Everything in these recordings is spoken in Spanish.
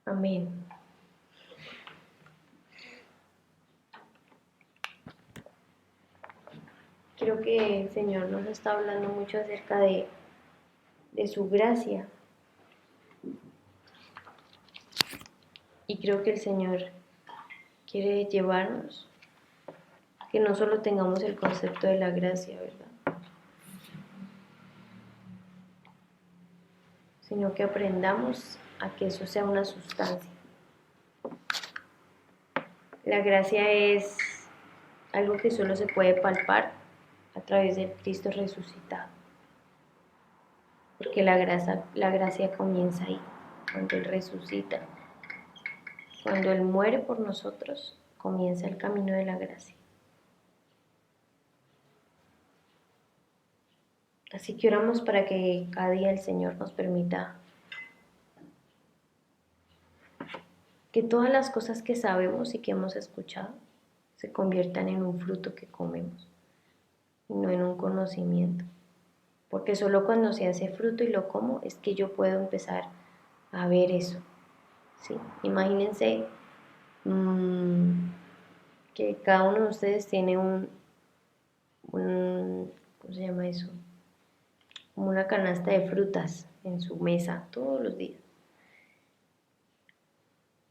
Amén. Creo que el Señor nos está hablando mucho acerca de su gracia. Y creo que el Señor quiere llevarnos a que no solo tengamos el concepto de la gracia, ¿verdad? Sino que aprendamos a que eso sea una sustancia. La gracia es algo que solo se puede palpar a través del Cristo resucitado. Porque la gracia comienza ahí, cuando Él resucita. Cuando Él muere por nosotros, comienza el camino de la gracia. Así que oramos para que cada día el Señor nos permita que todas las cosas que sabemos y que hemos escuchado se conviertan en un fruto que comemos y no en un conocimiento. Porque solo cuando se hace fruto y lo como es que yo puedo empezar a ver eso. ¿Sí? Imagínense que cada uno de ustedes tiene ¿cómo se llama eso? Como una canasta de frutas en su mesa todos los días.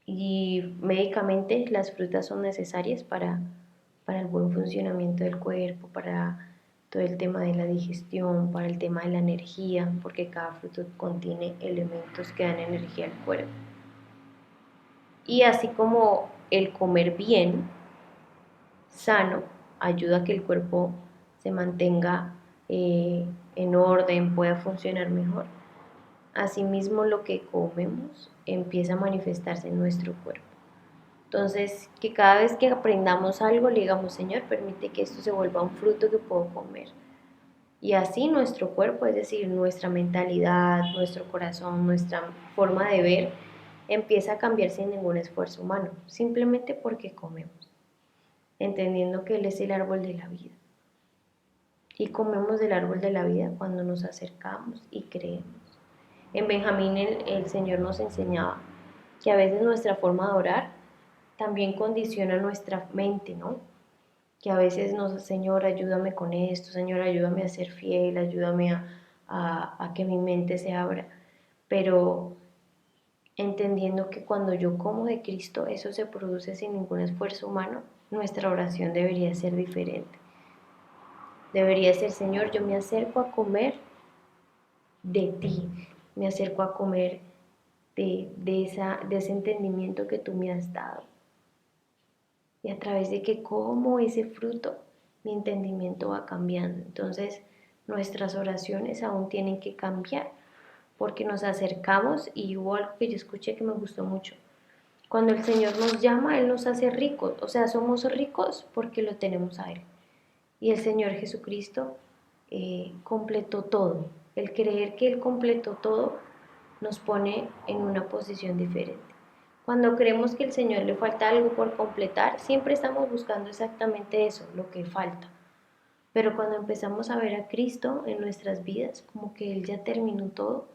Y médicamente las frutas son necesarias para el buen funcionamiento del cuerpo, para todo el tema de la digestión, para el tema de la energía, porque cada fruto contiene elementos que dan energía al cuerpo. Y así como el comer bien, sano, ayuda a que el cuerpo se mantenga en orden, pueda funcionar mejor. Asimismo, lo que comemos empieza a manifestarse en nuestro cuerpo. Entonces, que cada vez que aprendamos algo, le digamos, Señor, permite que esto se vuelva un fruto que puedo comer. Y así nuestro cuerpo, es decir, nuestra mentalidad, nuestro corazón, nuestra forma de ver, empieza a cambiar sin ningún esfuerzo humano, simplemente porque comemos, entendiendo que Él es el árbol de la vida. Y comemos del árbol de la vida cuando nos acercamos y creemos. En Benjamín el Señor nos enseñaba que a veces nuestra forma de orar también condiciona nuestra mente, ¿no? Que a veces nos, Señor, ayúdame con esto, Señor, ayúdame a ser fiel, ayúdame a que mi mente se abra. Pero entendiendo que cuando yo como de Cristo, eso se produce sin ningún esfuerzo humano, nuestra oración debería ser diferente. Debería ser, Señor, yo me acerco a comer de ti, me acerco a comer de ese entendimiento que tú me has dado. Y a través de que como ese fruto, mi entendimiento va cambiando. Entonces, nuestras oraciones aún tienen que cambiar, porque nos acercamos y hubo algo que yo escuché que me gustó mucho. Cuando el Señor nos llama, Él nos hace ricos, o sea, somos ricos porque lo tenemos a Él. Y el Señor Jesucristo completó todo. El creer que Él completó todo nos pone en una posición diferente. Cuando creemos que al Señor le falta algo por completar, siempre estamos buscando exactamente eso, lo que falta. Pero cuando empezamos a ver a Cristo en nuestras vidas, como que Él ya terminó todo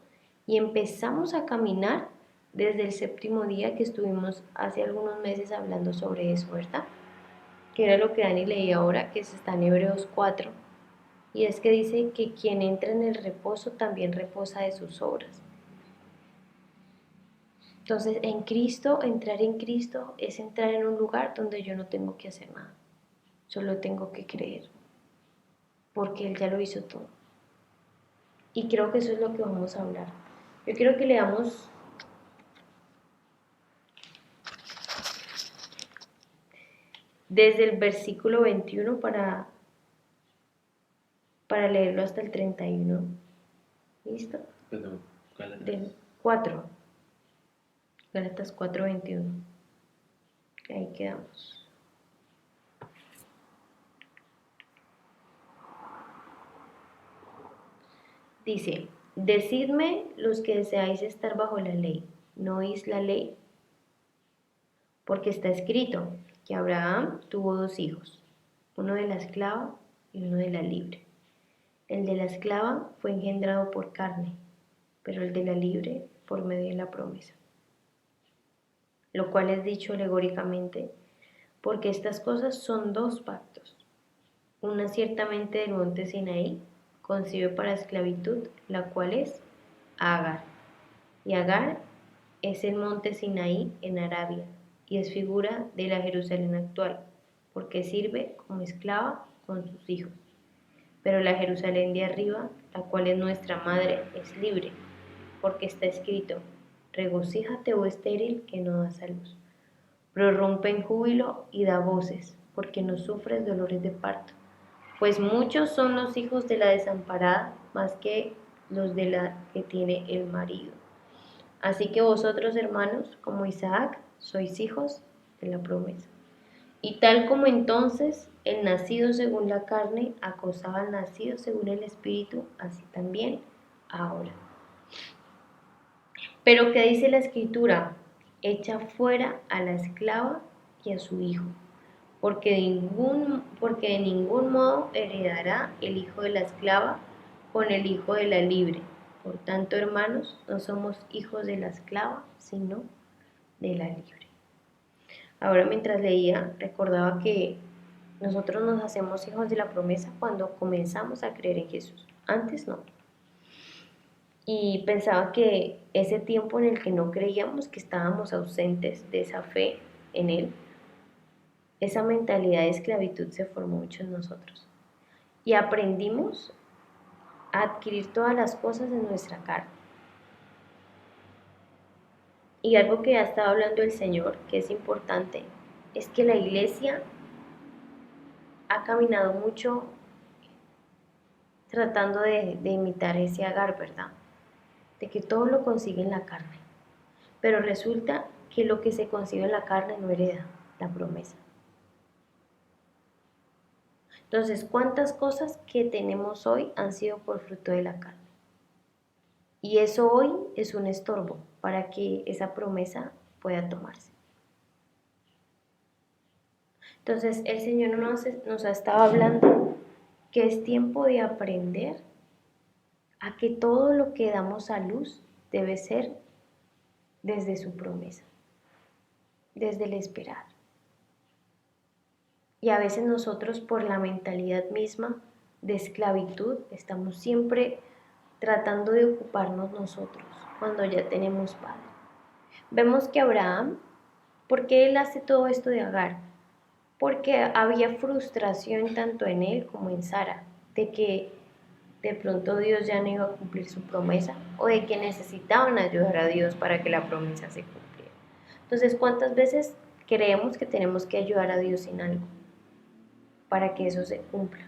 y empezamos a caminar desde el séptimo día que estuvimos hace algunos meses hablando sobre eso, ¿verdad? Que era lo que Dani leía ahora, que está en Hebreos 4, y es que dice que quien entra en el reposo también reposa de sus obras. Entonces, en Cristo, entrar en Cristo es entrar en un lugar donde yo no tengo que hacer nada, solo tengo que creer, porque Él ya lo hizo todo. Y creo que eso es lo que vamos a hablar. Yo quiero que leamos desde el versículo 21 para leerlo hasta el 31. ¿Listo? Perdón, Gálatas. Del 4. Gálatas 4:21. Ahí quedamos. Dice, decidme los que deseáis estar bajo la ley, ¿no oís la ley? Porque está escrito que Abraham tuvo dos hijos, uno de la esclava y uno de la libre. El de la esclava fue engendrado por carne, pero el de la libre por medio de la promesa. lo cual es dicho alegóricamente, porque estas cosas son dos pactos. Una ciertamente del monte Sinaí, concibe para esclavitud, la cual es Agar. Y Agar es el monte Sinaí en Arabia, y es figura de la Jerusalén actual, porque sirve como esclava con sus hijos. Pero la Jerusalén de arriba, la cual es nuestra madre, es libre, porque está escrito: regocíjate, oh estéril, que no das a luz. Prorrumpe en júbilo y da voces, porque no sufres dolores de parto. Pues muchos son los hijos de la desamparada, más que los de la que tiene el marido. Así que vosotros, hermanos, como Isaac, sois hijos de la promesa. Y tal como entonces el nacido según la carne acosaba al nacido según el espíritu, así también ahora. Pero ¿qué dice la escritura? Echa fuera a la esclava y a su hijo, porque de ningún modo heredará el hijo de la esclava con el hijo de la libre. Por tanto, hermanos, no somos hijos de la esclava, sino de la libre. Ahora, mientras leía, recordaba que nosotros nos hacemos hijos de la promesa cuando comenzamos a creer en Jesús. Antes no. Y pensaba que ese tiempo en el que no creíamos, que estábamos ausentes de esa fe en Él, esa mentalidad de esclavitud se formó mucho en nosotros. Y aprendimos a adquirir todas las cosas en nuestra carne. Y algo que ha estado hablando el Señor, que es importante, es que la iglesia ha caminado mucho tratando de imitar ese Agar, ¿verdad? De que todo lo consigue en la carne. Pero resulta que lo que se consigue en la carne no hereda la promesa. Entonces, ¿cuántas cosas que tenemos hoy han sido por fruto de la carne? Y eso hoy es un estorbo para que esa promesa pueda tomarse. Entonces, el Señor nos ha estado hablando que es tiempo de aprender a que todo lo que damos a luz debe ser desde su promesa, desde el esperar. Y a veces nosotros, por la mentalidad misma de esclavitud, estamos siempre tratando de ocuparnos nosotros cuando ya tenemos padre. Vemos que Abraham, ¿por qué él hace todo esto de Agar? Porque había frustración tanto en él como en Sara, de que de pronto Dios ya no iba a cumplir su promesa, o de que necesitaban ayudar a Dios para que la promesa se cumpliera. Entonces, ¿cuántas veces creemos que tenemos que ayudar a Dios en algo para que eso se cumpla?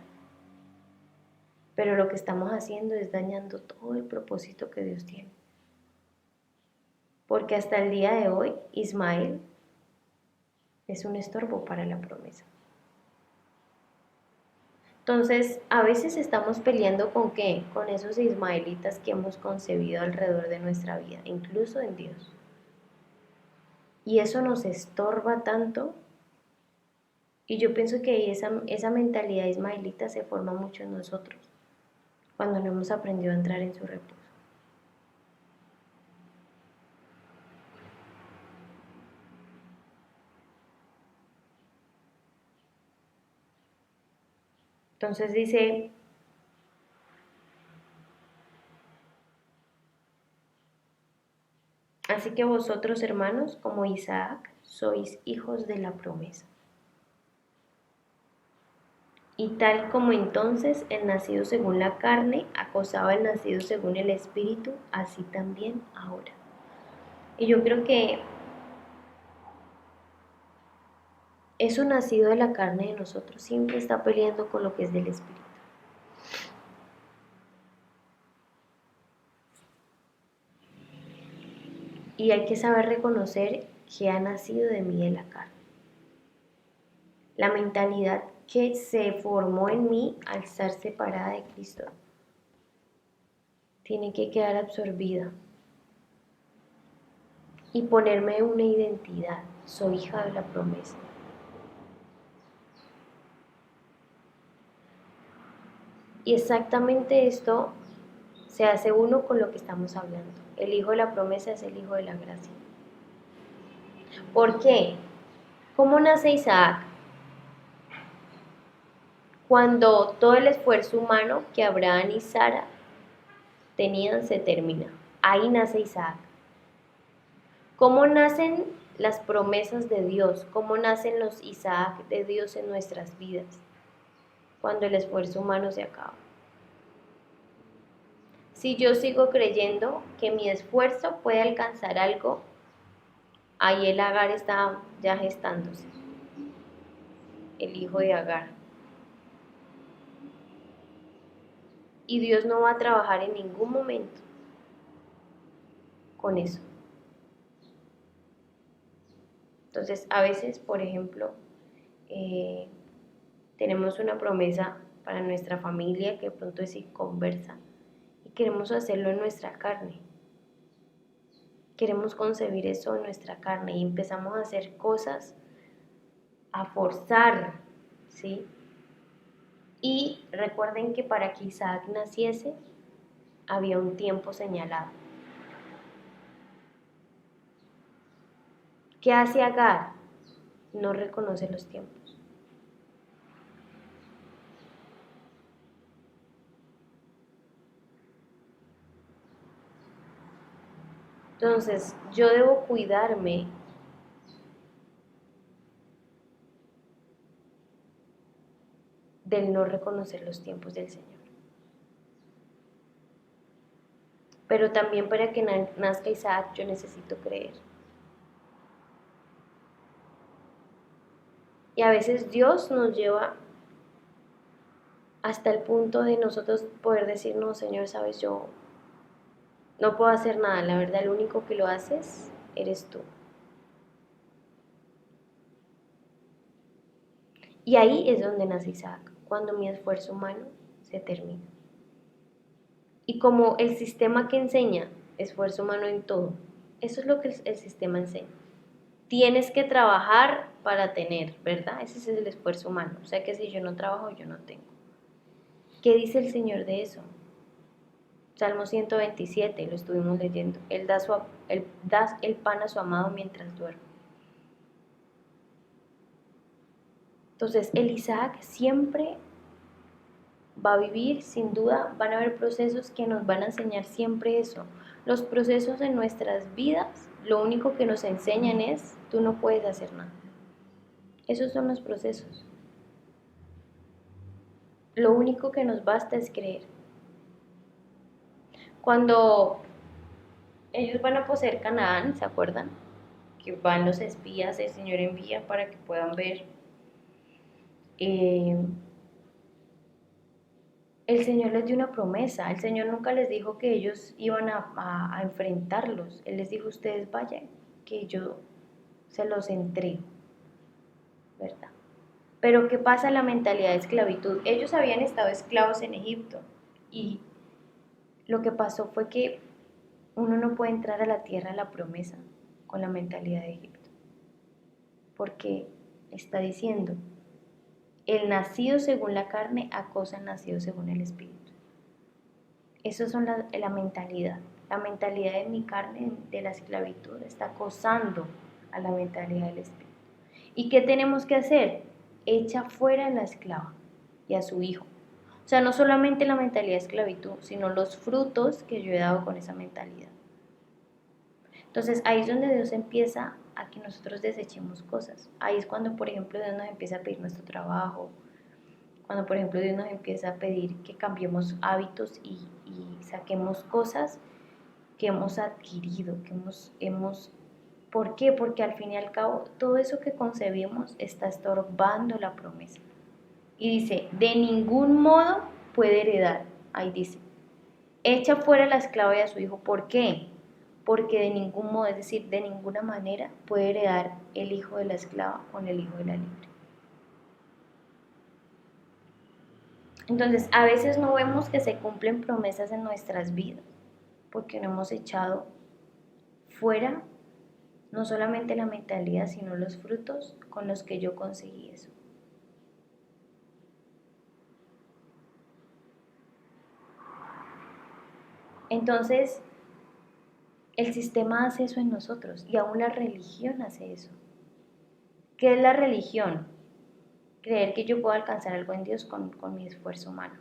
Pero lo que estamos haciendo es dañando todo el propósito que Dios tiene. Porque hasta el día de hoy, Ismael es un estorbo para la promesa. Entonces, a veces estamos peleando ¿con qué? Con esos ismaelitas que hemos concebido alrededor de nuestra vida, incluso en Dios. Y eso nos estorba tanto. Y yo pienso que esa mentalidad ismaelita se forma mucho en nosotros, cuando no hemos aprendido a entrar en su reposo. Entonces dice: así que vosotros, hermanos, como Isaac, sois hijos de la promesa. Y tal como entonces el nacido según la carne acosaba al nacido según el espíritu, así también ahora. Y yo creo que eso nacido de la carne de nosotros siempre está peleando con lo que es del espíritu. Y hay que saber reconocer que ha nacido de mí de la carne. La mentalidad que se formó en mí al estar separada de Cristo tiene que quedar absorbida y ponerme una identidad. Soy hija de la promesa. Y exactamente esto se hace uno con lo que estamos hablando. El hijo de la promesa es el hijo de la gracia. ¿Por qué? ¿Cómo nace Isaac? Cuando todo el esfuerzo humano que Abraham y Sara tenían se termina. Ahí nace Isaac. ¿Cómo nacen las promesas de Dios? ¿Cómo nacen los Isaac de Dios en nuestras vidas? Cuando el esfuerzo humano se acaba. Si yo sigo creyendo que mi esfuerzo puede alcanzar algo, ahí el Agar está ya gestándose, el hijo de Agar. Y Dios no va a trabajar en ningún momento con eso. Entonces, a veces, por ejemplo, eh, tenemos una promesa para nuestra familia que de pronto es inconversa y queremos hacerlo en nuestra carne. Queremos concebir eso en nuestra carne y empezamos a hacer cosas, a forzar, ¿sí? Y recuerden que para que Isaac naciese había un tiempo señalado. ¿Qué hace Agar? No reconoce los tiempos. Entonces, yo debo cuidarme del no reconocer los tiempos del Señor. Pero también para que nazca Isaac yo necesito creer. Y a veces Dios nos lleva hasta el punto de nosotros poder decir, no, Señor, sabes, yo no puedo hacer nada, la verdad, el único que lo haces eres tú. Y ahí es donde nace Isaac, cuando mi esfuerzo humano se termina. Y como el sistema que enseña esfuerzo humano en todo, eso es lo que el sistema enseña. Tienes que trabajar para tener, ¿verdad? Ese es el esfuerzo humano. O sea que si yo no trabajo, yo no tengo. ¿Qué dice el Señor de eso? Salmo 127, lo estuvimos leyendo. Él da el pan a su amado mientras duerme. Entonces, el Isaac siempre va a vivir, sin duda, van a haber procesos que nos van a enseñar siempre eso. Los procesos en nuestras vidas, lo único que nos enseñan es, tú no puedes hacer nada. Esos son los procesos. Lo único que nos basta es creer. Cuando ellos van a poseer Canaán, ¿se acuerdan? Que van los espías, el Señor envía para que puedan ver. El Señor les dio una promesa. El Señor nunca les dijo que ellos iban a enfrentarlos. Él les dijo, ustedes vayan, que yo se los entrego, ¿verdad? Pero ¿qué pasa en la mentalidad de esclavitud? Ellos habían estado esclavos en Egipto y lo que pasó fue que uno no puede entrar a la tierra de la promesa con la mentalidad de Egipto, porque está diciendo, el nacido según la carne acosa al nacido según el espíritu. Eso son la mentalidad. La mentalidad de mi carne, de la esclavitud, está acosando a la mentalidad del espíritu. ¿Y qué tenemos que hacer? Echa fuera a la esclava y a su hijo. O sea, no solamente la mentalidad de esclavitud, sino los frutos que yo he dado con esa mentalidad. Entonces ahí es donde Dios empieza a que nosotros desechemos cosas. Ahí es cuando, por ejemplo, Dios nos empieza a pedir nuestro trabajo, cuando, por ejemplo, Dios nos empieza a pedir que cambiemos hábitos y saquemos cosas que hemos adquirido, que hemos. ¿Por qué? Porque al fin y al cabo todo eso que concebimos está estorbando la promesa. Y dice, de ningún modo puede heredar. Ahí dice, echa fuera a la esclava y a su hijo. ¿Por qué? Porque de ningún modo, es decir, de ninguna manera puede heredar el hijo de la esclava con el hijo de la libre. Entonces, a veces no vemos que se cumplen promesas en nuestras vidas, porque no hemos echado fuera no solamente la mentalidad, sino los frutos con los que yo conseguí eso. Entonces, El sistema hace eso en nosotros y aún la religión hace eso. ¿Qué es la religión? Creer que yo puedo alcanzar algo en Dios con mi esfuerzo humano.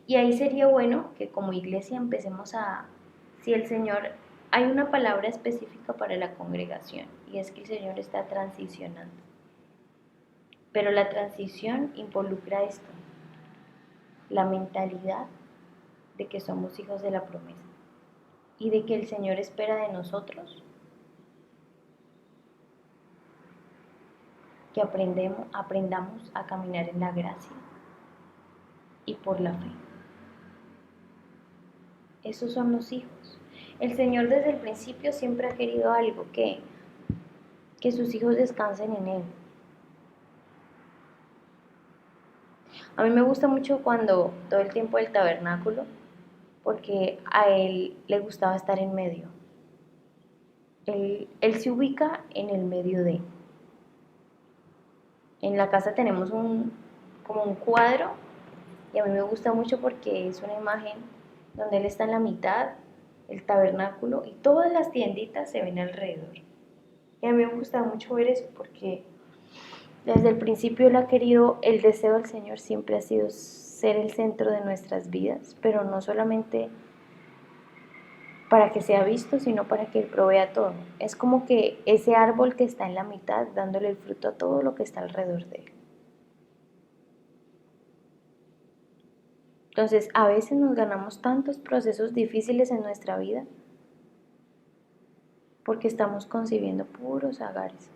Y ahí sería bueno que como iglesia empecemos si el Señor, hay una palabra específica para la congregación y es que el Señor está transicionando. Pero la transición involucra esto, la mentalidad de que somos hijos de la promesa y de que el Señor espera de nosotros que aprendamos a caminar en la gracia y por la fe. Esos son los hijos. El Señor desde el principio siempre ha querido algo, que sus hijos descansen en Él. A mí me gusta mucho cuando todo el tiempo del tabernáculo, porque a Él le gustaba estar en medio. Él se ubica en el medio de. En la casa tenemos como un cuadro y a mí me gusta mucho porque es una imagen donde Él está en la mitad, el tabernáculo y todas las tienditas se ven alrededor. Y a mí me gusta mucho ver eso porque desde el principio Él ha querido, el deseo del Señor siempre ha sido ser el centro de nuestras vidas, pero no solamente para que sea visto, sino para que Él provea todo. Es como que ese árbol que está en la mitad dándole el fruto a todo lo que está alrededor de Él. Entonces, a veces nos ganamos tantos procesos difíciles en nuestra vida porque estamos concibiendo puros agares,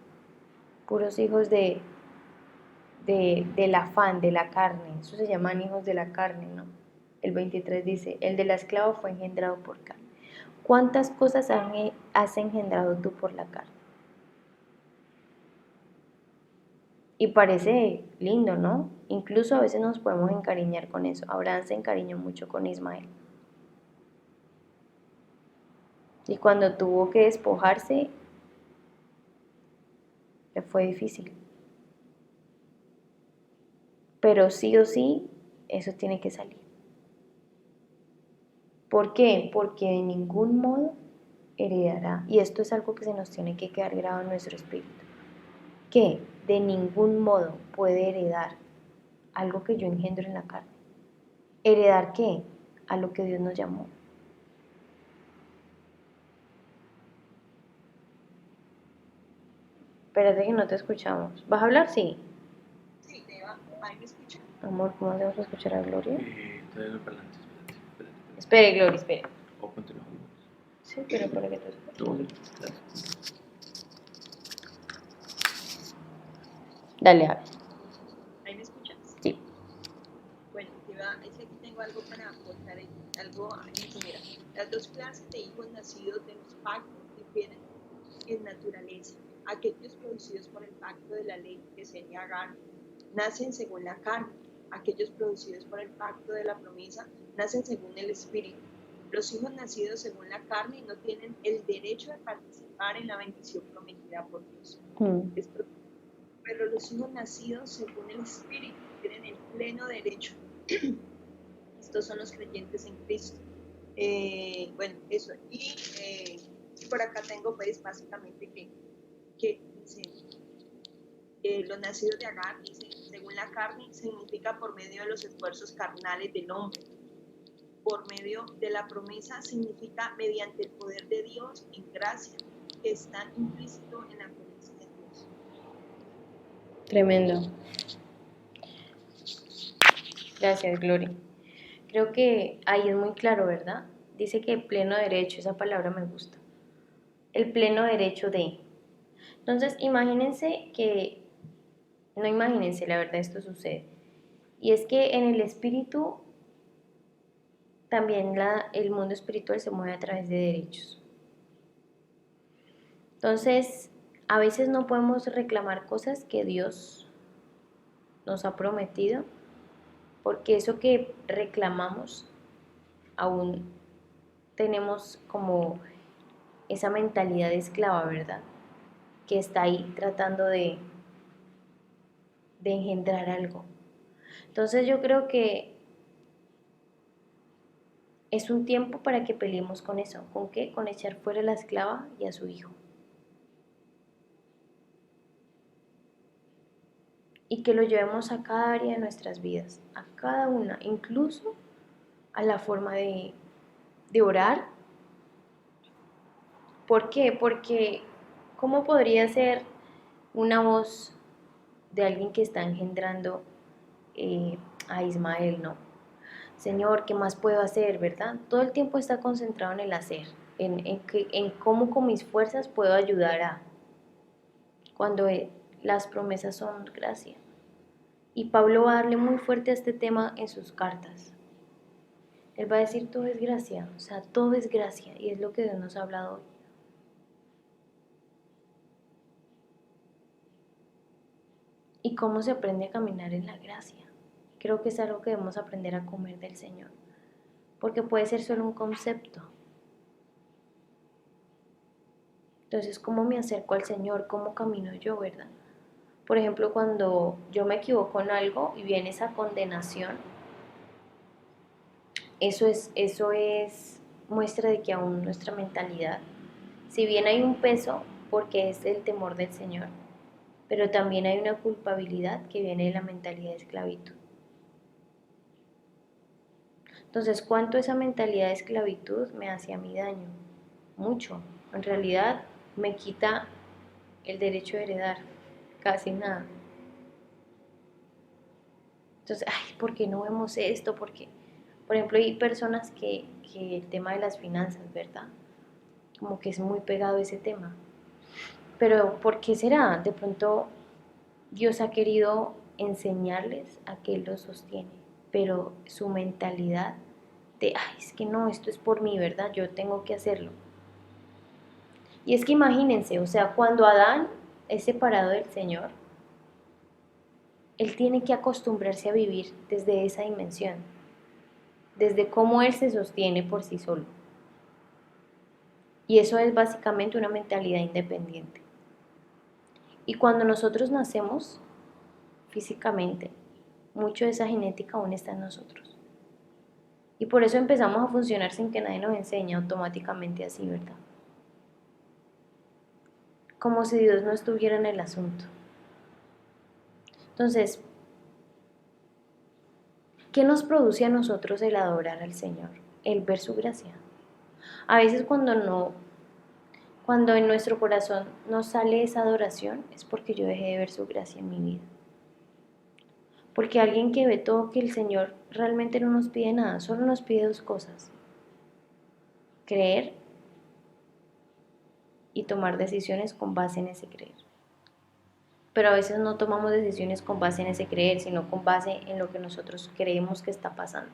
puros hijos del afán, de la carne. Eso se llaman hijos de la carne, ¿no? El 23 dice, el de la esclava fue engendrado por carne. ¿Cuántas cosas has engendrado tú por la carne? Y parece lindo, ¿no? Incluso a veces nos podemos encariñar con eso. Abraham se encariñó mucho con Ismael. Y cuando tuvo que despojarse, le fue difícil. Pero sí o sí, eso tiene que salir. ¿Por qué? Porque de ningún modo heredará. Y esto es algo que se nos tiene que quedar grabado en nuestro espíritu. Que de ningún modo puede heredar algo que yo engendro en la carne. ¿Heredar qué? A lo que Dios nos llamó. Espérate que no te escuchamos. ¿Vas a hablar? Sí. Sí, Eva, ¿ahí me escucha? Amor, ¿cómo hacemos para escuchar a Gloria? Todavía no parlantes, espérate. Espere, Gloria, espere. O continuamos. Sí, pero para que te escuches. Tú, claro. Dale, a ver. ¿Ahí me escuchas? Sí. Bueno, Eva, es que aquí tengo algo para aportar, algo en mira. Las dos clases de hijos nacidos de los pactos difieren en naturaleza. Aquellos producidos por el pacto de la ley, que sería Agar, nacen según la carne. Aquellos producidos por el pacto de la promesa nacen según el espíritu. Los hijos nacidos según la carne no tienen el derecho de participar en la bendición prometida por Dios. Pero los hijos nacidos según el espíritu tienen el pleno derecho. Estos son los creyentes en Cristo. Bueno, eso. Y por acá tengo pues básicamente que dice, los nacidos de Agar, dice, según la carne, significa por medio de los esfuerzos carnales del hombre. Por medio de la promesa significa mediante el poder de Dios en gracia, que está implícito en la promesa de Dios. Tremendo. Gracias, Gloria. Creo que ahí es muy claro, ¿verdad? Dice que pleno derecho, esa palabra me gusta. El pleno derecho de. Entonces, imagínense que, no imagínense, la verdad esto sucede. Y es que en el espíritu, también el mundo espiritual se mueve a través de derechos. Entonces, a veces no podemos reclamar cosas que Dios nos ha prometido, porque eso que reclamamos aún tenemos como esa mentalidad de esclava, ¿verdad? Que está ahí tratando de engendrar algo. Entonces yo creo que es un tiempo para que peleemos con eso. ¿Con qué? Con echar fuera a la esclava y a su hijo. Y que lo llevemos a cada área de nuestras vidas, a cada una, incluso a la forma de orar. ¿Por qué? Porque ¿cómo podría ser una voz de alguien que está engendrando a Ismael? No. Señor, ¿qué más puedo hacer, verdad? Todo el tiempo está concentrado en el hacer, en cómo con mis fuerzas puedo ayudar a, cuando las promesas son gracia. Y Pablo va a darle muy fuerte a este tema en sus cartas. Él va a decir todo es gracia, o sea, todo es gracia, y es lo que Dios nos ha hablado hoy. ¿Y cómo se aprende a caminar en la gracia? Creo que es algo que debemos aprender a comer del Señor, porque puede ser solo un concepto. Entonces, ¿cómo me acerco al Señor? ¿Cómo camino yo, verdad? Por ejemplo, cuando yo me equivoco en algo y viene esa condenación, eso es muestra de que aún nuestra mentalidad, si bien hay un peso, porque es el temor del Señor, pero también hay una culpabilidad que viene de la mentalidad de esclavitud. Entonces, ¿cuánto esa mentalidad de esclavitud me hace a mí daño? Mucho. En realidad, me quita el derecho de heredar, casi nada. Entonces, ay, ¿por qué no vemos esto? Porque, por ejemplo, hay personas que el tema de las finanzas, ¿verdad? Como que es muy pegado ese tema. Pero, ¿por qué será? De pronto, Dios ha querido enseñarles a que Él los sostiene, pero su mentalidad de, ay, es que no, esto es por mí, ¿verdad? Yo tengo que hacerlo. Y es que imagínense, o sea, cuando Adán es separado del Señor, él tiene que acostumbrarse a vivir desde esa dimensión, desde cómo él se sostiene por sí solo. Y eso es básicamente una mentalidad independiente. Y cuando nosotros nacemos físicamente, mucho de esa genética aún está en nosotros. Y por eso empezamos a funcionar sin que nadie nos enseñe automáticamente así, ¿verdad? Como si Dios no estuviera en el asunto. Entonces, ¿qué nos produce a nosotros el adorar al Señor? El ver su gracia. A veces cuando en nuestro corazón no sale esa adoración, es porque yo dejé de ver su gracia en mi vida. Porque alguien que ve todo, que el Señor realmente no nos pide nada, solo nos pide dos cosas: creer y tomar decisiones con base en ese creer. Pero a veces no tomamos decisiones con base en ese creer, sino con base en lo que nosotros creemos que está pasando.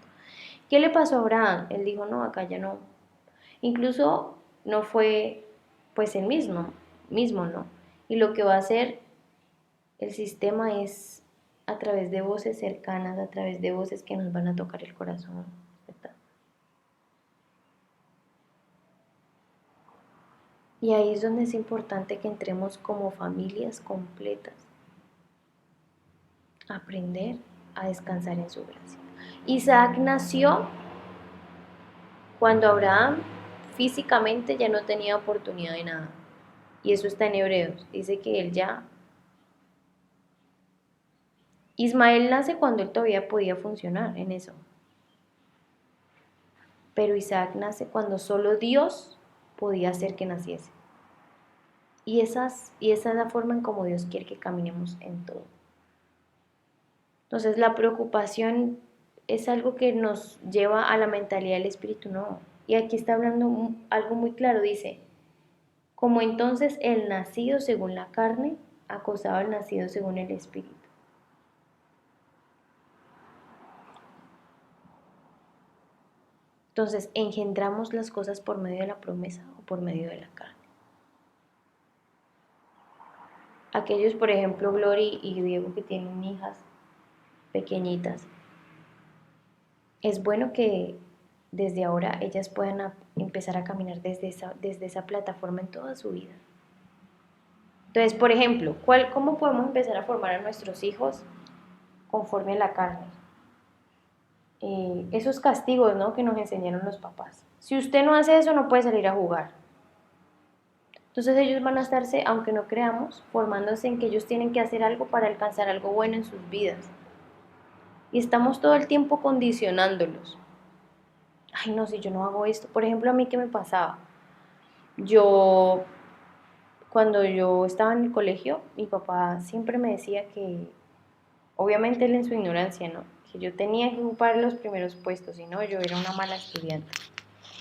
¿Qué le pasó a Abraham? Él dijo, no, acá ya no. Incluso no fue pues el mismo, ¿no? Y lo que va a hacer el sistema es a través de voces cercanas, a través de voces que nos van a tocar el corazón, ¿verdad? Y ahí es donde es importante que entremos como familias completas a aprender a descansar en su gracia. Isaac nació cuando Abraham físicamente ya no tenía oportunidad de nada. Y eso está en Hebreos. Dice que él ya... Ismael nace cuando él todavía podía funcionar en eso. Pero Isaac nace cuando solo Dios podía hacer que naciese. Y esa es la forma en cómo Dios quiere que caminemos en todo. Entonces la preocupación es algo que nos lleva a la mentalidad del espíritu, no. Y aquí está hablando algo muy claro, dice, como entonces el nacido según la carne acosaba al nacido según el espíritu. Entonces, ¿engendramos las cosas por medio de la promesa o por medio de la carne? Aquellos, por ejemplo, Glory y Diego, que tienen hijas pequeñitas, es bueno que desde ahora ellas puedan empezar a caminar desde esa plataforma en toda su vida. Entonces, por ejemplo, ¿cómo podemos empezar a formar a nuestros hijos conforme a la carne? esos castigos, ¿no?, que nos enseñaron los papás. Si usted no hace eso, no puede salir a jugar. Entonces ellos van a estarse, aunque no creamos, formándose en que ellos tienen que hacer algo para alcanzar algo bueno en sus vidas. Y estamos todo el tiempo condicionándolos. Ay, no, si yo no hago esto. Por ejemplo, a mí, ¿qué me pasaba? Yo, cuando yo estaba en el colegio, mi papá siempre me decía que, obviamente él en su ignorancia, ¿no?, que yo tenía que ocupar los primeros puestos, si no, yo era una mala estudiante.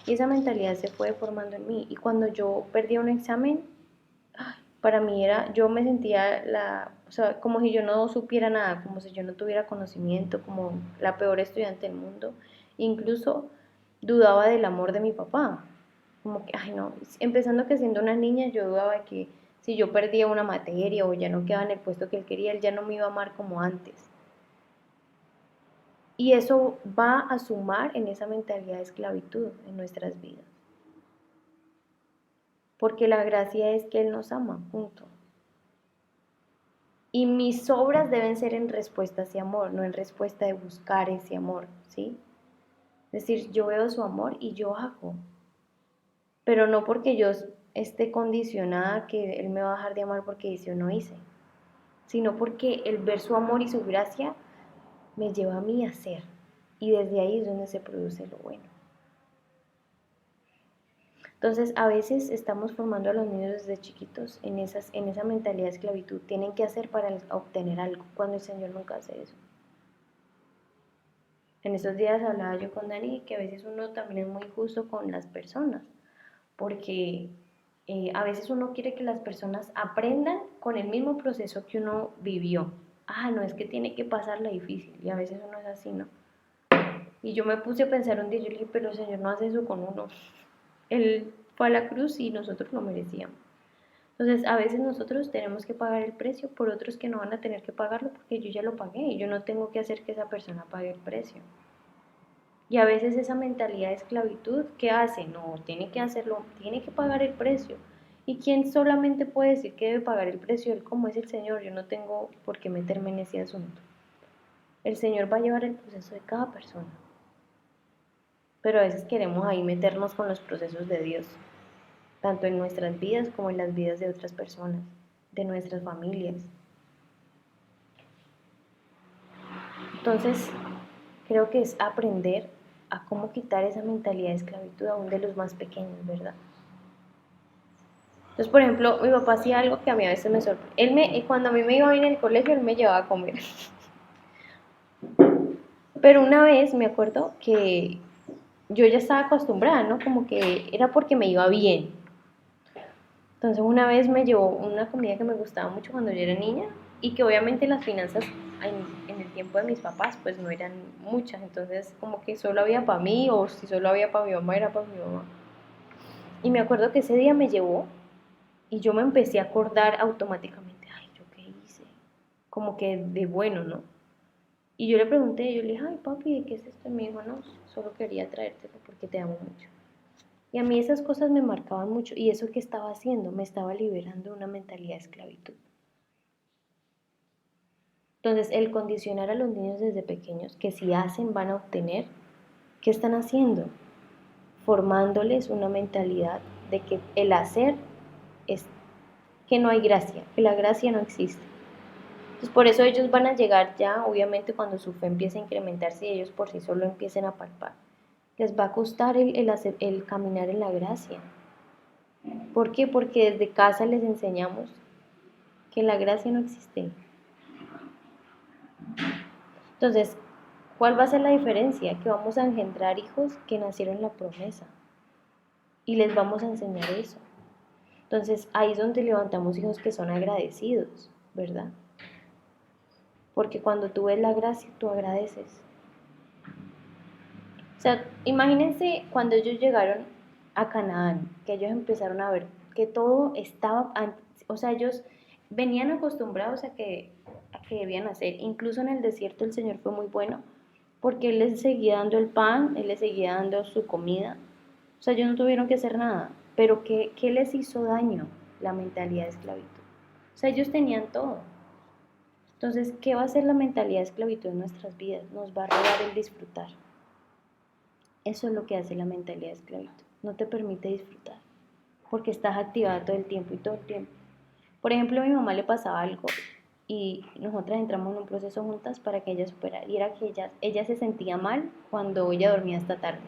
Y esa mentalidad se fue formando en mí. Y cuando yo perdía un examen, para mí era, yo me sentía o sea, como si yo no supiera nada, como si yo no tuviera conocimiento, como la peor estudiante del mundo. Incluso dudaba del amor de mi papá. Como que, ay no, empezando que siendo una niña yo dudaba de que si yo perdía una materia o ya no quedaba en el puesto que él quería, él ya no me iba a amar como antes. Y eso va a sumar en esa mentalidad de esclavitud en nuestras vidas. Porque la gracia es que Él nos ama, punto. Y mis obras deben ser en respuesta a ese amor, no en respuesta de buscar ese amor, ¿sí? Es decir, yo veo su amor y yo hago. Pero no porque yo esté condicionada a que Él me va a dejar de amar porque hice o no hice, sino porque el ver su amor y su gracia me lleva a mí a hacer. Y desde ahí es donde se produce lo bueno. Entonces, a veces estamos formando a los niños desde chiquitos en esa mentalidad de esclavitud. Tienen que hacer para obtener algo, cuando el Señor nunca hace eso. En estos días hablaba yo con Dani que a veces uno también es muy justo con las personas, porque a veces uno quiere que las personas aprendan con el mismo proceso que uno vivió. Ah, no, es que tiene que pasarla difícil, y a veces uno es así, ¿no? Y yo me puse a pensar un día, yo le dije, pero el Señor no hace eso con uno. Él fue a la cruz y nosotros lo merecíamos. Entonces, a veces nosotros tenemos que pagar el precio por otros que no van a tener que pagarlo porque yo ya lo pagué y yo no tengo que hacer que esa persona pague el precio. Y a veces esa mentalidad de esclavitud, ¿qué hace? No, tiene que hacerlo, tiene que pagar el precio. ¿Y quién solamente puede decir que debe pagar el precio? Él, como es el Señor, yo no tengo por qué meterme en ese asunto. El Señor va a llevar el proceso de cada persona. Pero a veces queremos ahí meternos con los procesos de Dios, tanto en nuestras vidas como en las vidas de otras personas, de nuestras familias. Entonces, creo que es aprender a cómo quitar esa mentalidad de esclavitud aún de los más pequeños, ¿verdad? Entonces, por ejemplo, mi papá hacía algo que a mí a veces me sorprende. Cuando a mí me iba bien en el colegio, él me llevaba a comer. Pero una vez me acuerdo que yo ya estaba acostumbrada, ¿no? Como que era porque me iba bien. Entonces una vez me llevó una comida que me gustaba mucho cuando yo era niña y que obviamente las finanzas en el tiempo de mis papás pues no eran muchas, entonces como que solo había para mí o si solo había para mi mamá era para mi mamá. Y me acuerdo que ese día me llevó y yo me empecé a acordar automáticamente, ay, ¿yo qué hice? Como que de bueno, ¿no? Y yo le pregunté, yo le dije, ay papi, ¿de qué es esto? Y me dijo, no, solo quería traértelo porque te amo mucho. Y a mí esas cosas me marcaban mucho. ¿Y eso que estaba haciendo? Me estaba liberando de una mentalidad de esclavitud. Entonces, el condicionar a los niños desde pequeños, que si hacen van a obtener, ¿qué están haciendo? Formándoles una mentalidad de que el hacer es que no hay gracia, que la gracia no existe. Entonces, por eso ellos van a llegar ya, obviamente, cuando su fe empiece a incrementarse y ellos por sí solo empiecen a palpar. Les va a costar el caminar en la gracia. ¿Por qué? Porque desde casa les enseñamos que la gracia no existe. Entonces, ¿cuál va a ser la diferencia? Que vamos a engendrar hijos que nacieron en la promesa y les vamos a enseñar eso. Entonces, ahí es donde levantamos hijos que son agradecidos, ¿verdad? Porque cuando tú ves la gracia, tú agradeces. O sea, imagínense cuando ellos llegaron a Canaán, que ellos empezaron a ver que todo estaba, o sea, ellos venían acostumbrados a que debían hacer. Incluso en el desierto el Señor fue muy bueno, porque Él les seguía dando el pan, Él les seguía dando su comida. O sea, ellos no tuvieron que hacer nada. Pero ¿qué les hizo daño? La mentalidad de esclavitud. O sea, ellos tenían todo. Entonces, ¿qué va a hacer la mentalidad de esclavitud en nuestras vidas? Nos va a robar el disfrutar. Eso es lo que hace la mentalidad de esclavitud. No te permite disfrutar, porque estás activada todo el tiempo y todo el tiempo. Por ejemplo, a mi mamá le pasaba algo y nosotras entramos en un proceso juntas para que ella superara. Y era que ella se sentía mal cuando ella dormía hasta tarde,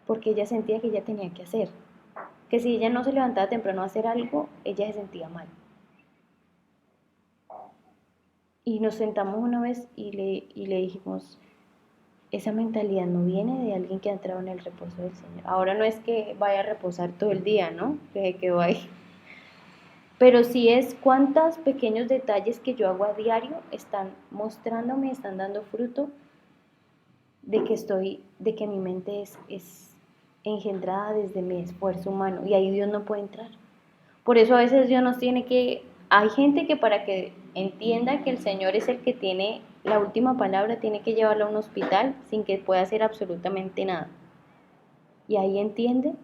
porque ella sentía que ella tenía que hacer. Que si ella no se levantaba temprano a hacer algo, ella se sentía mal. Y nos sentamos una vez y le dijimos, esa mentalidad no viene de alguien que ha entrado en el reposo del Señor. Ahora no es que vaya a reposar todo el día, ¿no? Que se quedó ahí. Pero sí es cuántos pequeños detalles que yo hago a diario están mostrándome, están dando fruto de que mi mente es engendrada desde mi esfuerzo humano y ahí Dios no puede entrar. Por eso a veces Dios nos tiene que, hay gente que para que entienda que el Señor es el que tiene la última palabra, tiene que llevarlo a un hospital sin que pueda hacer absolutamente nada. Y ahí entiende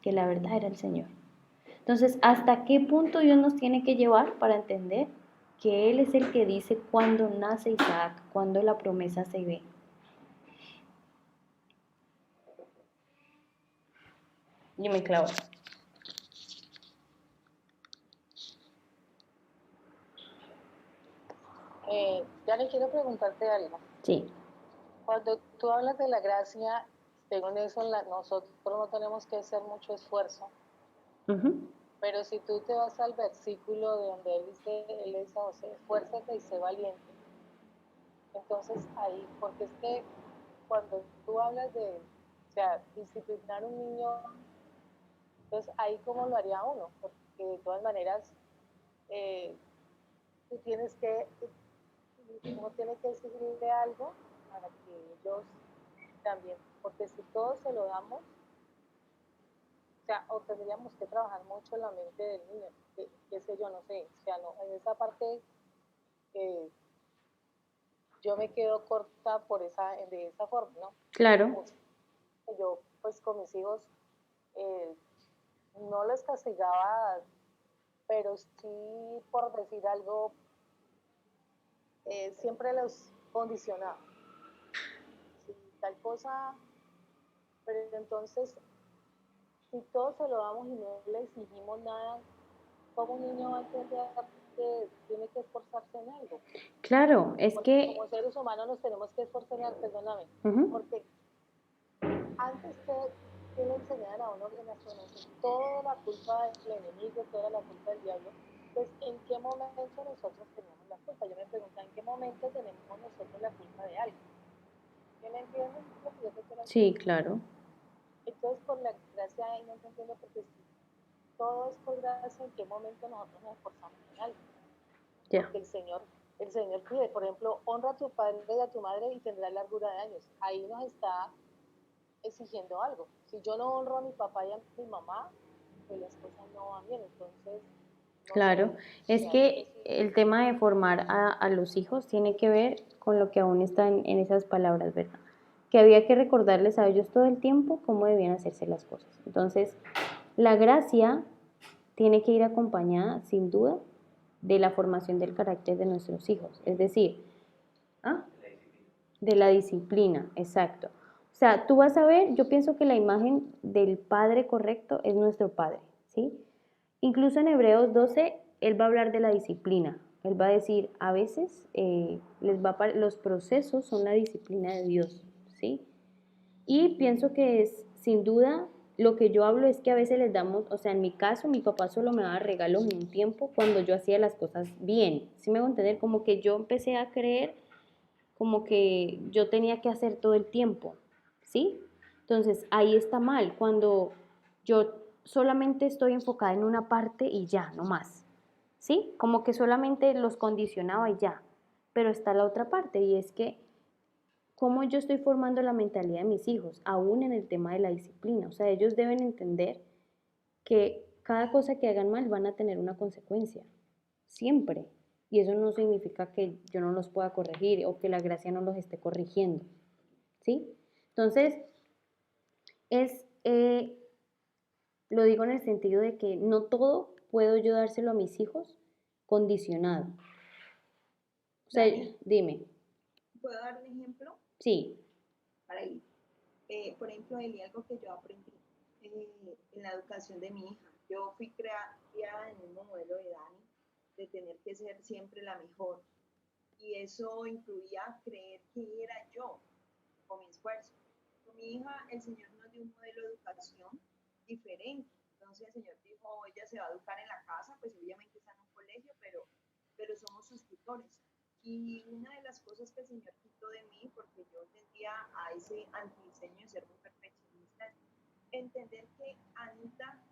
que la verdad era el Señor. Entonces, ¿hasta qué punto Dios nos tiene que llevar para entender que Él es el que dice cuándo nace Isaac, cuándo la promesa se ve? Yo me clavo. Dani, quiero preguntarte algo. Sí. Cuando tú hablas de la gracia, según eso, nosotros no tenemos que hacer mucho esfuerzo. Pero si tú te vas al versículo de donde él dice, él es a José, esfuérzate y sé valiente. Entonces ahí, porque es que cuando tú hablas de, o sea, disciplinar a un niño, entonces ahí cómo lo haría uno, porque de todas maneras tú tienes que, uno tiene que exigirle algo para que ellos también, porque si todos se lo damos, o sea, o tendríamos que trabajar mucho en la mente del niño, qué sé yo, no sé, o sea, no, en esa parte yo me quedo corta de esa forma, ¿no? Claro. Yo, pues con mis hijos, no les castigaba, pero sí, por decir algo, siempre los condicionaba. Si tal cosa, pero entonces, si todos se lo damos y no le exigimos nada, ¿cómo un niño va a entender que tiene que esforzarse en algo? Claro, es Porque que... como seres humanos nos tenemos que esforzar, perdóname, porque antes que le enseñaran a uno en la formación toda la culpa del enemigo, toda la culpa del diablo, pues ¿en qué momento nosotros tenemos la culpa? Yo me pregunto, ¿en qué momento tenemos nosotros la culpa de algo? ¿Sí me entiendes? Sí, claro. Entonces, por la gracia ahí no te entiendo, porque si todo es por gracia, ¿en qué momento nosotros nos esforzamos en algo? Ya. Porque el Señor pide, por ejemplo, honra a tu padre y a tu madre y tendrás largura de años. Ahí nos está exigiendo algo. Si yo no honro a mi papá y a mi mamá, pues las cosas no van bien. Entonces, no claro, sé, es que el tema de formar a los hijos tiene que ver con lo que aún está en esas palabras, ¿verdad? Que había que recordarles a ellos todo el tiempo cómo debían hacerse las cosas. Entonces, la gracia tiene que ir acompañada, sin duda, de la formación del carácter de nuestros hijos. Es decir, ¿ah? De la disciplina, exacto. O sea, tú vas a ver, yo pienso que la imagen del padre correcto es nuestro padre, ¿sí? Incluso en Hebreos 12, él va a hablar de la disciplina. Él va a decir, a veces los procesos son la disciplina de Dios, ¿sí? Y pienso que es, sin duda, lo que yo hablo es que a veces les damos, o sea, en mi caso, mi papá solo me daba regalos en un tiempo cuando yo hacía las cosas bien. ¿Sí me hago entender? Como que yo empecé a creer como que yo tenía que hacer todo el tiempo, ¿sí? Entonces, ahí está mal, cuando yo solamente estoy enfocada en una parte y ya, no más, ¿sí? Como que solamente los condicionaba y ya. Pero está la otra parte y es que cómo yo estoy formando la mentalidad de mis hijos, aún en el tema de la disciplina. O sea, ellos deben entender que cada cosa que hagan mal van a tener una consecuencia, siempre. Y eso no significa que yo no los pueda corregir o que la gracia no los esté corrigiendo, ¿sí? Entonces, lo digo en el sentido de que no todo puedo yo dárselo a mis hijos condicionado. O sea, Dani, dime. ¿puedo dar un ejemplo? Sí. Para ir. Por ejemplo, Eli, algo que yo aprendí en la educación de mi hija. Yo fui criada en el mismo modelo de Dani, de tener que ser siempre la mejor. Y eso incluía creer que era yo, con mi esfuerzo. Con mi hija, el Señor nos dio un modelo de educación diferente. Entonces el Señor dijo, ella se va a educar en la casa, pues obviamente está en un colegio, pero somos sus tutores. Y una de las cosas que el Señor quitó de mí, porque yo tendía a ese antidiseño de ser muy perfeccionista, es entender que Anita,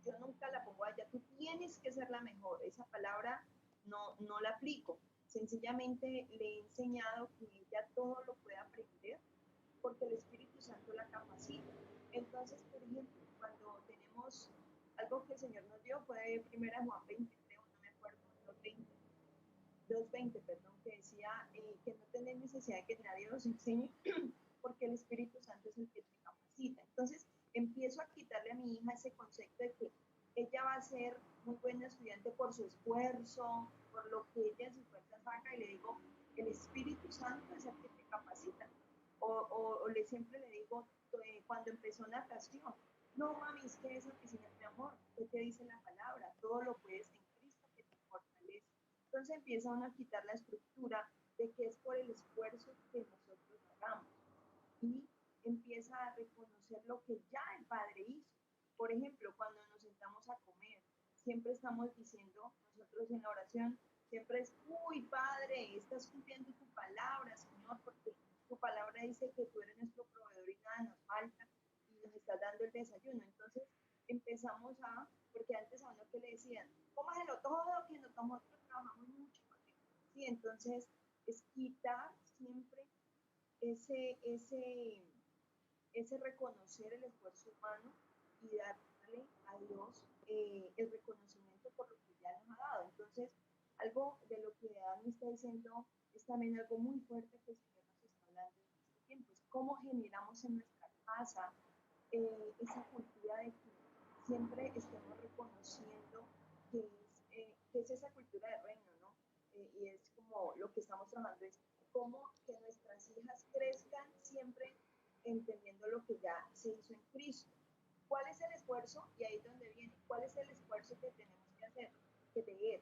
yo nunca la pongo a ella, tú tienes que ser la mejor. Esa palabra no la aplico. Sencillamente le he enseñado que ella todo lo puede aprender porque el Espíritu Santo la capacita. Entonces, por ejemplo, cuando tenemos algo que el Señor nos dio, fue 1 Juan 20, creo, no me acuerdo, 2:20, perdón, que decía que no tenés necesidad de que nadie nos enseñe, porque el Espíritu Santo es el que te capacita. Entonces, empiezo a quitarle a mi hija ese concepto de que ella va a ser muy buena estudiante por su esfuerzo, por lo que ella en su fuerza saca, y le digo, el Espíritu Santo es el que te capacita. O siempre le digo, cuando empezó natación, no mami, es que esa piscina es mi amor, ¿qué te dice la palabra? Todo lo puedes en Cristo que te fortalece. Entonces empieza uno a quitar la estructura de que es por el esfuerzo que nosotros hagamos y empieza a reconocer lo que ya el Padre hizo. Por ejemplo, cuando nos sentamos a comer, siempre estamos diciendo, nosotros en la oración, siempre es, uy, Padre, estás cumpliendo tu palabra, Señor, porque tu palabra dice que tú eres nuestro proveedor y nada nos falta y nos estás dando el desayuno. Entonces empezamos porque antes a uno que le decían, cómaselo todo, que nosotros trabajamos mucho. Sí, entonces es quitar siempre ese, ese, ese reconocer el esfuerzo humano y darle a Dios el reconocimiento por lo que ya nos ha dado. Entonces, algo de lo que Dani está diciendo es también algo muy fuerte que el Señor nos está hablando en este tiempo. Es cómo generamos en nuestra casa esa cultura de que siempre estemos reconociendo que es esa cultura de reino, ¿no? Y es como lo que estamos trabajando es cómo que nuestras hijas crezcan siempre entendiendo lo que ya se hizo en Cristo. ¿Cuál es el esfuerzo? Y ahí es donde viene. ¿Cuál es el esfuerzo que tenemos que hacer? Creer,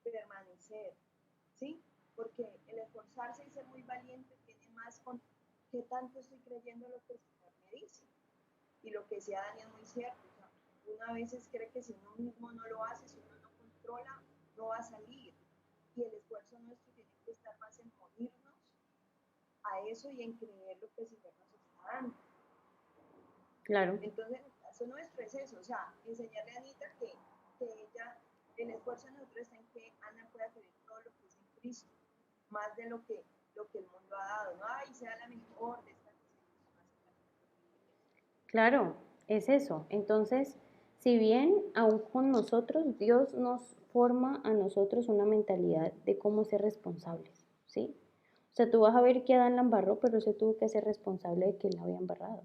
permanecer, ¿sí? Porque el esforzarse y ser muy valiente tiene más con qué tanto estoy creyendo lo que el Señor me dice. Y lo que decía Dani es muy cierto. O sea, uno a veces cree que si uno mismo no lo hace, si uno no controla, no va a salir. Y el esfuerzo nuestro tiene que estar más en morirnos a eso y en creer lo que el Señor nos está dando. Claro. Entonces, en el caso nuestro es eso, o sea, enseñarle a Anita que ella, el esfuerzo de nosotros está en que Ana pueda creer todo lo que es en Cristo, más de lo que el mundo ha dado, ¿no? Ay, sea la mejor de estas Claro, es eso. Entonces, si bien aún con nosotros, Dios nos forma a nosotros una mentalidad de cómo ser responsables, ¿sí? O sea, tú vas a ver que Adán la embarró, pero se tuvo que ser responsable de que él la había embarrado.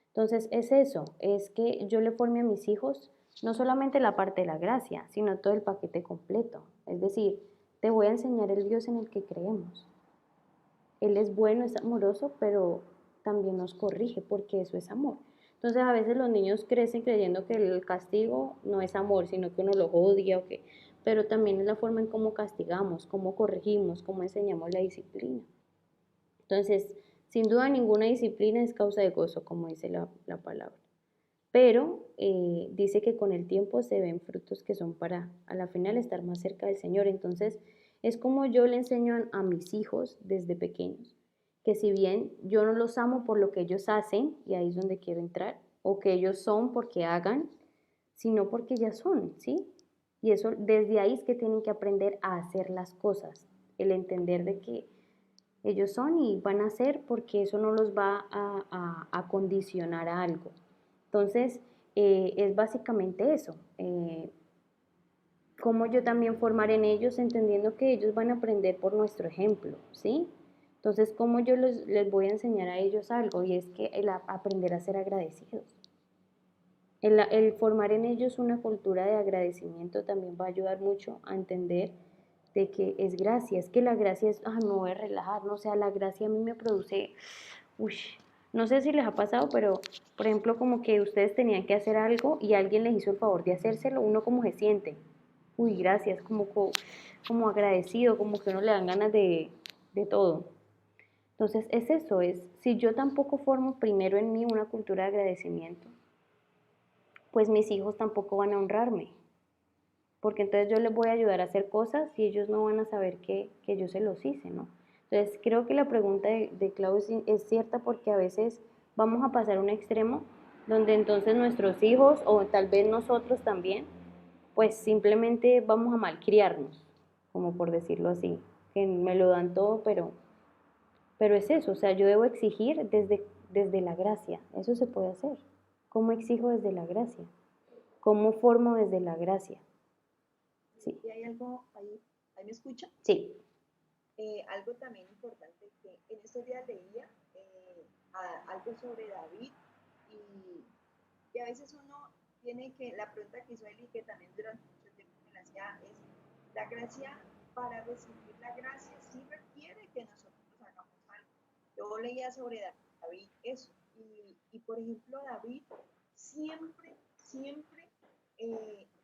Entonces, es eso, es que yo le forme a mis hijos no solamente la parte de la gracia, sino todo el paquete completo. Es decir, te voy a enseñar el Dios en el que creemos. Él es bueno, es amoroso, pero también nos corrige porque eso es amor. Entonces a veces los niños crecen creyendo que el castigo no es amor, sino que uno los odia o que, pero también es la forma en cómo castigamos, cómo corregimos, cómo enseñamos la disciplina. Entonces, sin duda ninguna disciplina es causa de gozo, como dice la palabra. Pero dice que con el tiempo se ven frutos que son para a la final estar más cerca del Señor. Entonces, es como yo le enseño a mis hijos desde pequeños, que si bien yo no los amo por lo que ellos hacen, y ahí es donde quiero entrar, o que ellos son porque hagan, sino porque ya son, ¿sí? Y eso desde ahí es que tienen que aprender a hacer las cosas, el entender de que ellos son y van a ser porque eso no los va a condicionar a algo. Entonces, es básicamente eso. Cómo yo también formar en ellos, entendiendo que ellos van a aprender por nuestro ejemplo, ¿sí? Entonces, cómo yo les voy a enseñar a ellos algo, y es que el aprender a ser agradecidos. El formar en ellos una cultura de agradecimiento también va a ayudar mucho a entender de que es gracia, es que la gracia es, me voy a relajar, no, o sea, la gracia a mí me produce no sé si les ha pasado, pero por ejemplo como que ustedes tenían que hacer algo y alguien les hizo el favor de hacérselo, uno como se siente, gracias, como agradecido, como que uno le dan ganas de todo. Entonces es eso, si yo tampoco formo primero en mí una cultura de agradecimiento, pues mis hijos tampoco van a honrarme, porque entonces yo les voy a ayudar a hacer cosas y ellos no van a saber que yo se los hice, ¿no? Entonces creo que la pregunta de Clau es cierta, porque a veces vamos a pasar un extremo donde entonces nuestros hijos o tal vez nosotros también, pues simplemente vamos a malcriarnos, como por decirlo así, que me lo dan todo, pero es eso, o sea, yo debo exigir desde la gracia, eso se puede hacer. ¿Cómo exijo desde la gracia? ¿Cómo formo desde la gracia? Sí. ¿Y hay algo ahí me escucha? Sí. Algo también importante que en estos días leía algo sobre David y a veces uno tiene que, la pregunta que hizo él y que también durante mucho tiempo me la hacía es, la gracia, para recibir la gracia sí requiere que nosotros hagamos algo. Yo leía sobre David eso y por ejemplo David siempre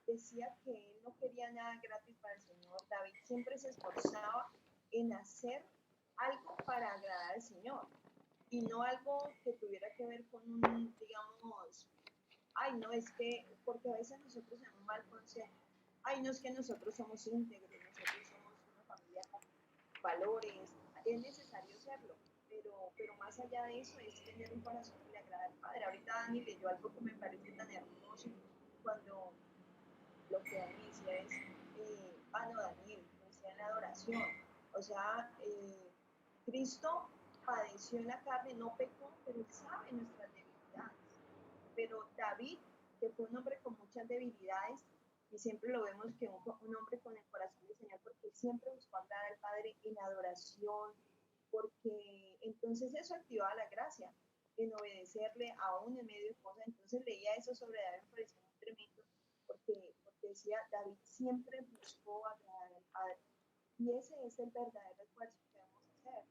decía que él no quería nada gratis para el Señor. David siempre se esforzaba en hacer algo para agradar al Señor y no algo que tuviera que ver con un, digamos, ay, no, es que, porque a veces nosotros tenemos un mal consejo, ay, no, es que nosotros somos íntegros, nosotros somos una familia con valores, es necesario serlo, pero más allá de eso es tener un corazón que le agrada al Padre. Ahorita Dani leyó algo que me parece tan hermoso cuando lo que Dani decía es, no, Daniel, decía en la adoración, o sea, Cristo padeció en la carne, no pecó, pero él sabe nuestras debilidades. Pero David, que fue un hombre con muchas debilidades, y siempre lo vemos que un hombre con el corazón del Señor, porque siempre buscó andar al Padre en adoración, porque entonces eso activaba la gracia, en obedecerle aún en medio de cosas. Entonces leía eso sobre David, me pareció muy tremendo, porque decía, David siempre buscó agradar al Padre, y ese es el verdadero esfuerzo que debemos hacer.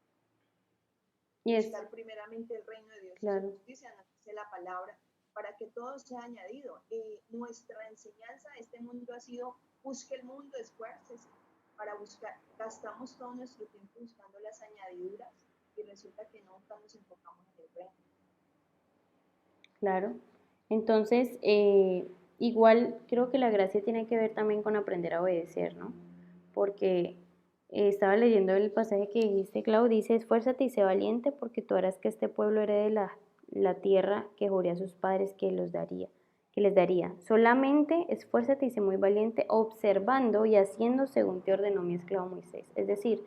Buscar primeramente el reino de Dios y su justicia, nos dice la palabra, para que todo sea añadido. Nuestra enseñanza de este mundo ha sido, busque el mundo, esfuércese para buscar. Gastamos todo nuestro tiempo buscando las añadiduras y resulta que nunca nos enfocamos en el reino. Claro. Entonces, igual creo que la gracia tiene que ver también con aprender a obedecer, ¿no? Porque estaba leyendo el pasaje que dijiste, Clau, dice, esfuérzate y sé valiente porque tú harás que este pueblo herede la tierra que juré a sus padres que les daría. Solamente esfuérzate y sé muy valiente, observando y haciendo según te ordenó mi esclavo Moisés. Es decir,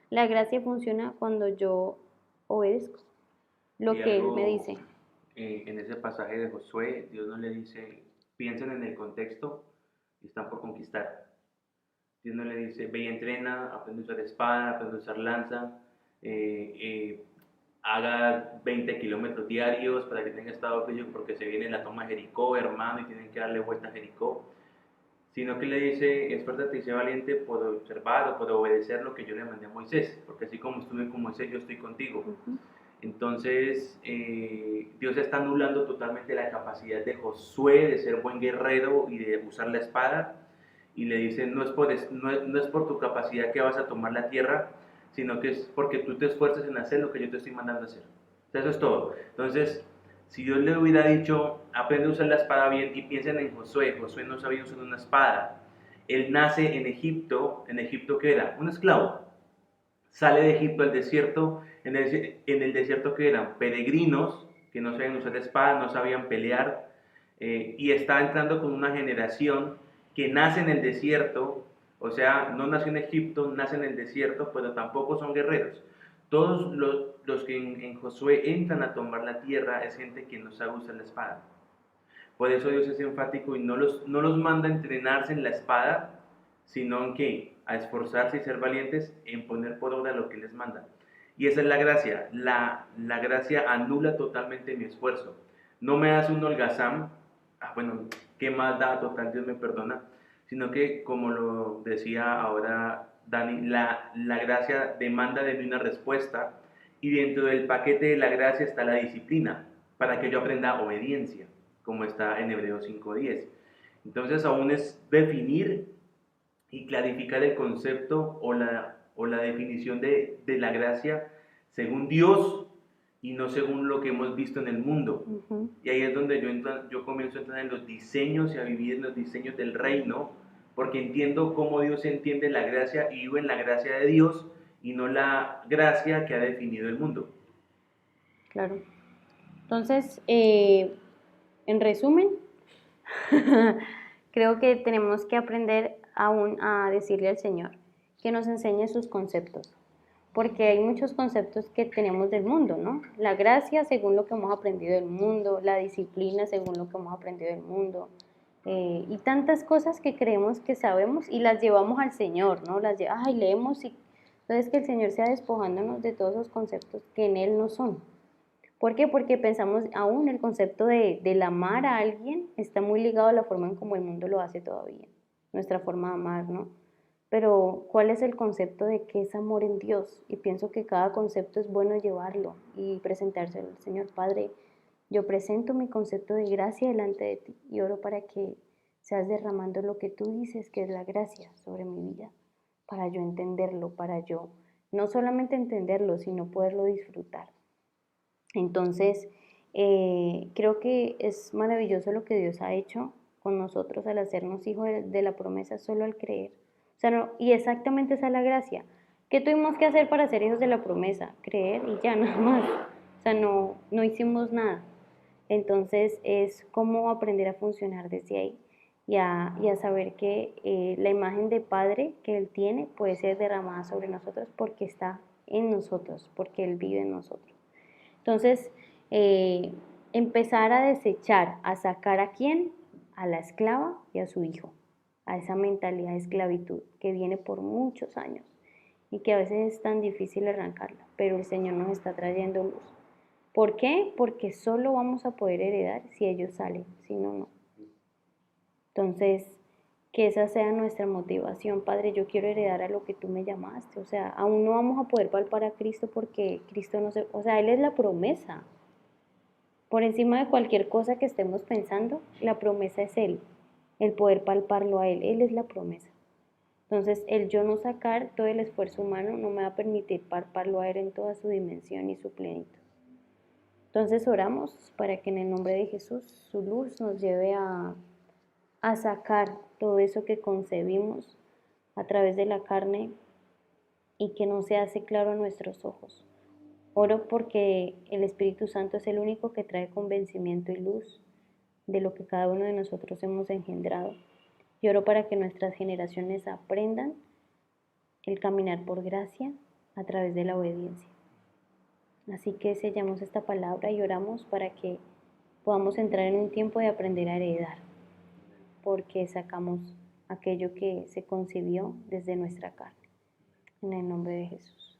la gracia funciona cuando yo obedezco lo que él me dice. En ese pasaje de Josué, Dios no le dice, piensen en el contexto y están por conquistar. Dios no le dice, ve y entrena, aprende a usar espada, aprende a usar lanza, haga 20 kilómetros diarios para que tenga estado físico porque se viene la toma de Jericó, hermano, y tienen que darle vuelta a Jericó. Sino que le dice, esfuérzate y sé valiente por observar o por obedecer lo que yo le mandé a Moisés, porque así como estuve con Moisés, yo estoy contigo. Entonces, Dios está anulando totalmente la capacidad de Josué de ser buen guerrero y de usar la espada, y le dice, no es por tu capacidad que vas a tomar la tierra, sino que es porque tú te esfuerzas en hacer lo que yo te estoy mandando a hacer. Eso es todo. Entonces, si Dios le hubiera dicho, aprende a usar la espada bien, y piensen en Josué no sabía usar una espada. Él nace en Egipto ¿qué era? Un esclavo. Sale de Egipto al desierto, en el desierto que eran peregrinos, que no sabían usar espada, no sabían pelear, y está entrando con una generación que nace en el desierto, o sea, no nació en Egipto, nace en el desierto, pero tampoco son guerreros. Todos los que en Josué entran a tomar la tierra es gente que no sabe usar la espada. Por eso Dios es enfático y no los manda a entrenarse en la espada, sino en que a esforzarse y ser valientes en poner por obra lo que les manda. Y esa es la gracia. La gracia anula totalmente mi esfuerzo. No me hace un holgazán, bueno, qué más da, total, Dios me perdona, sino que, como lo decía ahora Dani, la gracia demanda de mí una respuesta, Y dentro del paquete de la gracia está la disciplina, para que yo aprenda obediencia, como está en Hebreos 5:10. Entonces aún es definir y clarificar el concepto o la definición de la gracia según Dios y no según lo que hemos visto en el mundo. Y ahí es donde yo comienzo a entrar en los diseños y a vivir en los diseños del reino, porque entiendo cómo Dios entiende la gracia y vivo en la gracia de Dios y no la gracia que ha definido el mundo. Claro. Entonces, en resumen, creo que tenemos que aprender aún a decirle al Señor que nos enseñe sus conceptos, porque hay muchos conceptos que tenemos del mundo, ¿no? La gracia según lo que hemos aprendido del mundo, la disciplina según lo que hemos aprendido del mundo, y tantas cosas que creemos que sabemos y las llevamos al Señor, ¿no? Leemos y entonces que el Señor sea despojándonos de todos esos conceptos que en Él no son. ¿Por qué? Porque pensamos aún el concepto del amar a alguien está muy ligado a la forma en como el mundo lo hace todavía, nuestra forma de amar, ¿no? Pero ¿cuál es el concepto de qué es amor en Dios? Y pienso que cada concepto es bueno llevarlo y presentárselo al Señor. Padre, yo presento mi concepto de gracia delante de ti y oro para que seas derramando lo que tú dices que es la gracia sobre mi vida, para yo entenderlo, para yo no solamente entenderlo, sino poderlo disfrutar. Entonces, creo que es maravilloso lo que Dios ha hecho con nosotros al hacernos hijos de la promesa solo al creer. O sea, no, y exactamente esa es la gracia. ¿Qué tuvimos que hacer para ser hijos de la promesa? Creer y ya, nada más. O sea, no hicimos nada. Entonces, es cómo aprender a funcionar desde ahí y a saber que la imagen de Padre que Él tiene puede ser derramada sobre nosotros porque está en nosotros, porque Él vive en nosotros. Entonces, empezar a desechar, a sacar ¿a quién? A la esclava y a su hijo, a esa mentalidad de esclavitud que viene por muchos años y que a veces es tan difícil arrancarla, pero el Señor nos está trayendo luz. ¿Por qué? Porque solo vamos a poder heredar si ellos salen, si no, no. Entonces, que esa sea nuestra motivación, Padre, yo quiero heredar a lo que tú me llamaste, o sea, aún no vamos a poder palpar a Cristo porque Cristo no se, o sea, Él es la promesa, por encima de cualquier cosa que estemos pensando, la promesa es Él, el poder palparlo a Él es la promesa. Entonces, el yo no sacar todo el esfuerzo humano no me va a permitir palparlo a Él en toda su dimensión y su plenitud. Entonces, oramos para que en el nombre de Jesús su luz nos lleve a sacar todo eso que concebimos a través de la carne y que no se hace claro a nuestros ojos. Oro porque el Espíritu Santo es el único que trae convencimiento y luz de lo que cada uno de nosotros hemos engendrado. Y oro para que nuestras generaciones aprendan el caminar por gracia a través de la obediencia. Así que sellamos esta palabra y oramos para que podamos entrar en un tiempo de aprender a heredar, porque sacamos aquello que se concibió desde nuestra carne. En el nombre de Jesús.